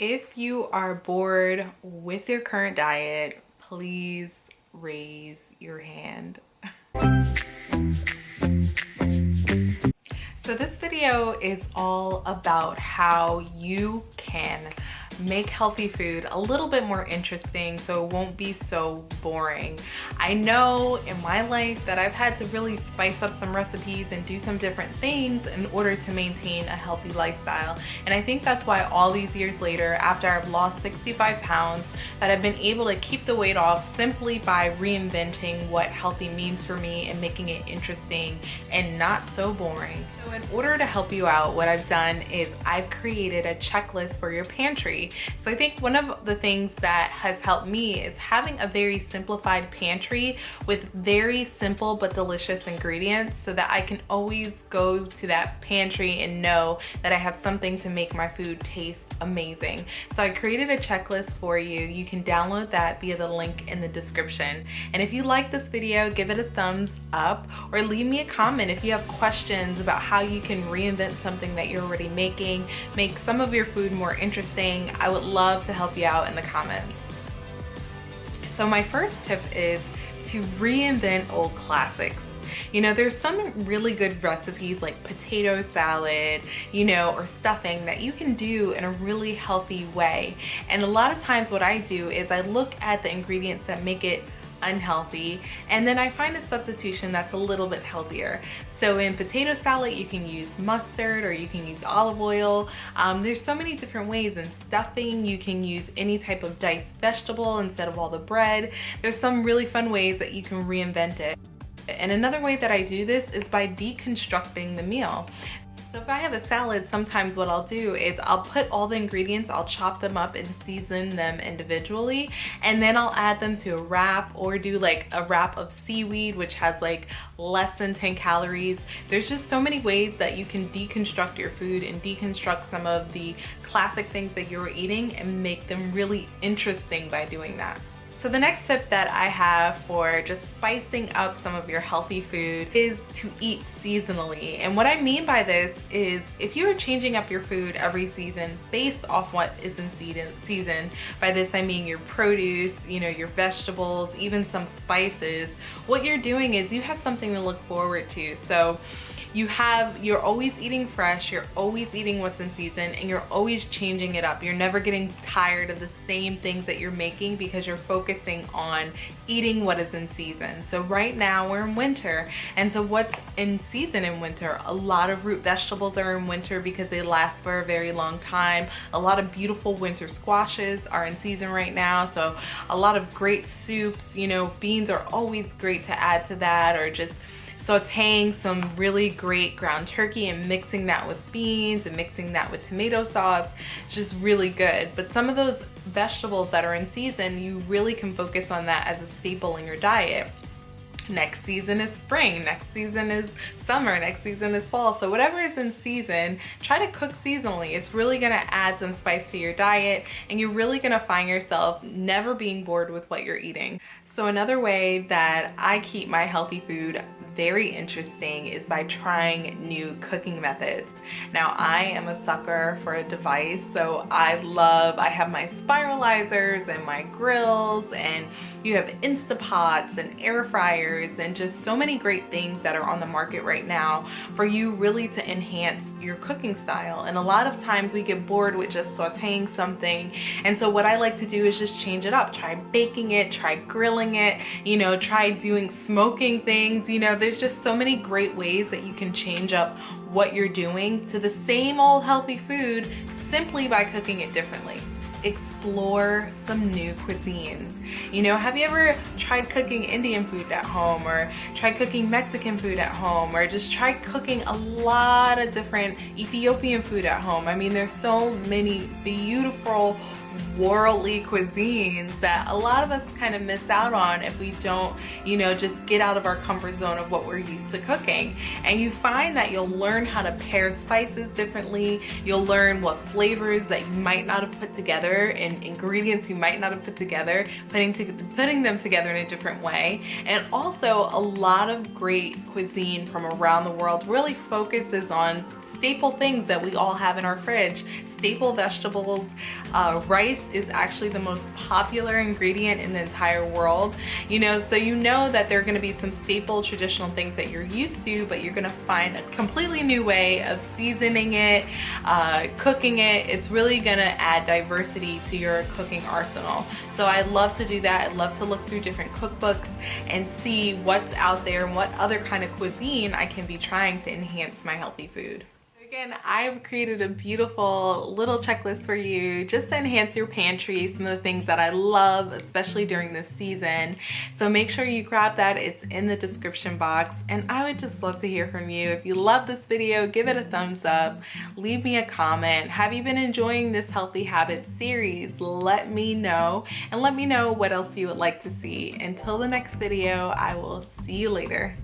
If you are bored with your current diet, please raise your hand. So this video is all about how you can make healthy food a little bit more interesting so it won't be so boring. I know in my life that I've had to really spice up some recipes and do some different things in order to maintain a healthy lifestyle. And I think that's why all these years later, after I've lost 65 pounds, that I've been able to keep the weight off simply by reinventing what healthy means for me and making it interesting and not so boring. So in order to help you out, what I've done is I've created a checklist for your pantry. So I think one of the things that has helped me is having a very simplified pantry with very simple but delicious ingredients so that I can always go to that pantry and know that I have something to make my food taste amazing. So I created a checklist for you. You can download that via the link in the description. And if you like this video, give it a thumbs up or leave me a comment if you have questions about how you can reinvent something that you're already making, make some of your food more interesting. I would love to help you out in the comments. So my first tip is to reinvent old classics. You know, there's some really good recipes like potato salad, you know, or stuffing that you can do in a really healthy way. And a lot of times what I do is I look at the ingredients that make it unhealthy and then I find a substitution that's a little bit healthier. So in potato salad you can use mustard or you can use olive oil. There's so many different ways. In stuffing you can use any type of diced vegetable instead of all the bread. There's some really fun ways that you can reinvent it. And another way that I do this is by deconstructing the meal. So if I have a salad, sometimes what I'll do is I'll put all the ingredients, I'll chop them up and season them individually, and then I'll add them to a wrap or do like a wrap of seaweed, which has like less than 10 calories. There's just so many ways that you can deconstruct your food and deconstruct some of the classic things that you're eating and make them really interesting by doing that. So the next tip that I have for just spicing up some of your healthy food is to eat seasonally. And what I mean by this is if you're changing up your food every season based off what is in season, by this I mean your produce, you know, your vegetables, even some spices, what you're doing is you have something to look forward to. So you're always eating fresh, you're always eating what's in season, and you're always changing it up. You're never getting tired of the same things that you're making because you're focusing on eating what is in season. So right now we're in winter, and so what's in season in winter? A lot of root vegetables are in winter because they last for a very long time. A lot of beautiful winter squashes are in season right now, so a lot of great soups, you know, beans are always great to add to that, or just sauteing some really great ground turkey and mixing that with beans and mixing that with tomato sauce. It's just really good. But some of those vegetables that are in season, you really can focus on that as a staple in your diet. Next season is spring, next season is summer, next season is fall. So whatever is in season, try to cook seasonally. It's really gonna add some spice to your diet and you're really gonna find yourself never being bored with what you're eating. So another way that I keep my healthy food very interesting is by trying new cooking methods. Now I am a sucker for a device, so I have my spiralizers and my grills, and you have Instapots and air fryers and just so many great things that are on the market right now for you really to enhance your cooking style. And a lot of times we get bored with just sauteing something, and so what I like to do is just change it up. Try baking it, try grilling it, you know, try doing smoking things. You know, there's just so many great ways that you can change up what you're doing to the same old healthy food simply by cooking it differently. Explore some new cuisines. You know, have you ever tried cooking Indian food at home, or tried cooking Mexican food at home, or just tried cooking a lot of different Ethiopian food at home? I mean, there's so many beautiful worldly cuisines that a lot of us kind of miss out on if we don't, you know, just get out of our comfort zone of what we're used to cooking. And you find that you'll learn how to pair spices differently. You'll learn what flavors that you might not have put together and ingredients you might not have put together, putting them together in a different way. And also a lot of great cuisine from around the world really focuses on staple things that we all have in our fridge, staple vegetables. Rice is actually the most popular ingredient in the entire world, you know, so you know that there are going to be some staple traditional things that you're used to, but you're going to find a completely new way of seasoning it, cooking it. It's really going to add diversity to your cooking arsenal. So I love to do that. I love to look through different cookbooks and see what's out there and what other kind of cuisine I can be trying to enhance my healthy food. Again, I've created a beautiful little checklist for you just to enhance your pantry, some of the things that I love, especially during this season. So make sure you grab that. It's in the description box. And I would just love to hear from you. If you love this video, give it a thumbs up. Leave me a comment. Have you been enjoying this Healthy Habits series? Let me know. And let me know what else you would like to see. Until the next video, I will see you later.